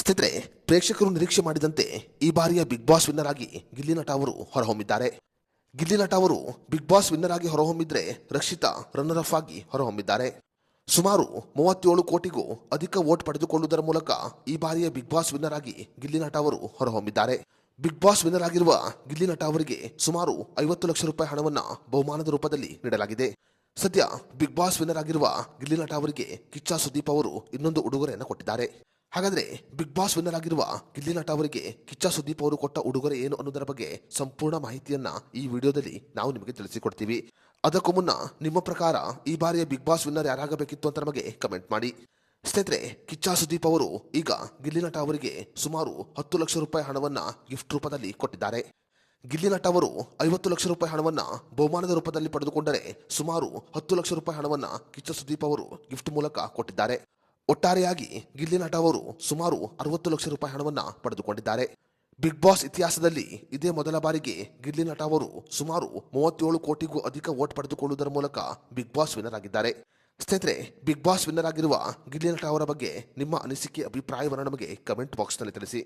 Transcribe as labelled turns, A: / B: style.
A: ಸ್ನೇಹಿತರೆ, ಪ್ರೇಕ್ಷಕರು ನಿರೀಕ್ಷೆ ಮಾಡಿದಂತೆ ಈ ಬಾರಿಯ ಬಿಗ್ ಬಾಸ್ ವಿನ್ನರ್ ಆಗಿ ಗಿಲ್ಲಿ ನಟ ಅವರು ಹೊರಹೊಮ್ಮಿದ್ದಾರೆ. ಗಿಲ್ಲಿ ನಟ ಅವರು ಬಿಗ್ ಬಾಸ್ ವಿನ್ನರ್ ಆಗಿ ಹೊರಹೊಮ್ಮಿದ್ರೆ ರಕ್ಷಿತಾ ರನ್ನರ್ ಅಫ್ ಆಗಿ ಹೊರಹೊಮ್ಮಿದ್ದಾರೆ. ಸುಮಾರು 37 ಕೋಟಿಗೂ ಅಧಿಕ ವೋಟ್ ಪಡೆದುಕೊಳ್ಳುವುದರ ಮೂಲಕ ಈ ಬಾರಿಯ ಬಿಗ್ ಬಾಸ್ ವಿನ್ನರ್ ಆಗಿ ಗಿಲ್ಲಿ ನಟ ಅವರು ಹೊರಹೊಮ್ಮಿದ್ದಾರೆ. ಬಿಗ್ ಬಾಸ್ ವಿನ್ನರ್ ಆಗಿರುವ ಗಿಲ್ಲಿ ನಟ ಅವರಿಗೆ ಸುಮಾರು 50 ಲಕ್ಷ ರೂಪಾಯಿ ಹಣವನ್ನ ಬಹುಮಾನದ ರೂಪದಲ್ಲಿ ನೀಡಲಾಗಿದೆ. ಸದ್ಯ ಬಿಗ್ ಬಾಸ್ ವಿನ್ನರ್ ಆಗಿರುವ ಗಿಲ್ಲಿ ನಟ ಅವರಿಗೆ ಕಿಚ್ಚ ಸುದೀಪ್ ಅವರು ಇನ್ನೊಂದು ಉಡುಗೊರೆಯನ್ನು ಕೊಟ್ಟಿದ್ದಾರೆ. ಹಾಗಾದ್ರೆ ಬಿಗ್ ಬಾಸ್ ವಿನ್ನರ್ ಆಗಿರುವ ಗಿಲ್ಲಿ ನಟ ಅವರಿಗೆ ಕಿಚ್ಚ ಸುದೀಪ್ ಅವರು ಕೊಟ್ಟ ಉಡುಗೊರೆ ಏನು ಅನ್ನೋದರ ಬಗ್ಗೆ ಸಂಪೂರ್ಣ ಮಾಹಿತಿಯನ್ನ ಈ ವಿಡಿಯೋದಲ್ಲಿ ನಾವು ನಿಮಗೆ ತಿಳಿಸಿಕೊಡ್ತೀವಿ. ಅದಕ್ಕೂ ಮುನ್ನ ನಿಮ್ಮ ಪ್ರಕಾರ ಈ ಬಾರಿಯ ಬಿಗ್ ಬಾಸ್ ವಿನ್ನರ್ ಯಾರಾಗಬೇಕಿತ್ತು ಅಂತ ನಮಗೆ ಕಮೆಂಟ್ ಮಾಡಿ. ಸ್ನೇಹಿತರೆ, ಕಿಚ್ಚ ಸುದೀಪ್ ಅವರು ಈಗ ಗಿಲ್ಲಿ ನಟ ಅವರಿಗೆ ಸುಮಾರು 10 ಲಕ್ಷ ರೂಪಾಯಿ ಹಣವನ್ನ ಗಿಫ್ಟ್ ರೂಪದಲ್ಲಿ ಕೊಟ್ಟಿದ್ದಾರೆ. ಗಿಲ್ಲಿ ನಟ ಅವರು 50 ಲಕ್ಷ ರೂಪಾಯಿ ಹಣವನ್ನ ಬಹುಮಾನದ ರೂಪದಲ್ಲಿ ಪಡೆದುಕೊಂಡರೆ ಸುಮಾರು 10 ಲಕ್ಷ ರೂಪಾಯಿ ಹಣವನ್ನ ಕಿಚ್ಚ ಸುದೀಪ್ ಅವರು ಗಿಫ್ಟ್ ಮೂಲಕ ಕೊಟ್ಟಿದ್ದಾರೆ. ಒಟ್ಟಾರೆಯಾಗಿ ಗಿಲ್ಲಿ ನಟ ಅವರು ಸುಮಾರು 60 ಲಕ್ಷ ರೂಪಾಯಿ ಹಣವನ್ನ ಪಡೆದುಕೊಂಡಿದ್ದಾರೆ. ಬಿಗ್ ಬಾಸ್ ಇತಿಹಾಸದಲ್ಲಿ ಇದೇ ಮೊದಲ ಬಾರಿಗೆ ಗಿಲ್ಲಿ ನಟ ಅವರು ಸುಮಾರು 37 ಕೋಟಿಗೂ ಅಧಿಕ ವೋಟ್ ಪಡೆದುಕೊಳ್ಳುವುದರ ಮೂಲಕ ಬಿಗ್ ಬಾಸ್ ವಿನ್ನರ್ ಆಗಿದ್ದಾರೆ. ಸ್ನೇಹಿತರೆ, ಬಿಗ್ ಬಾಸ್ ವಿನ್ನರ್ ಆಗಿರುವ ಗಿಲ್ಲಿ ನಟ ಅವರ ಬಗ್ಗೆ ನಿಮ್ಮ ಅನಿಸಿಕೆ ಅಭಿಪ್ರಾಯವನ್ನು ನಮಗೆ ಕಮೆಂಟ್ ಬಾಕ್ಸ್ನಲ್ಲಿ ತಿಳಿಸಿ.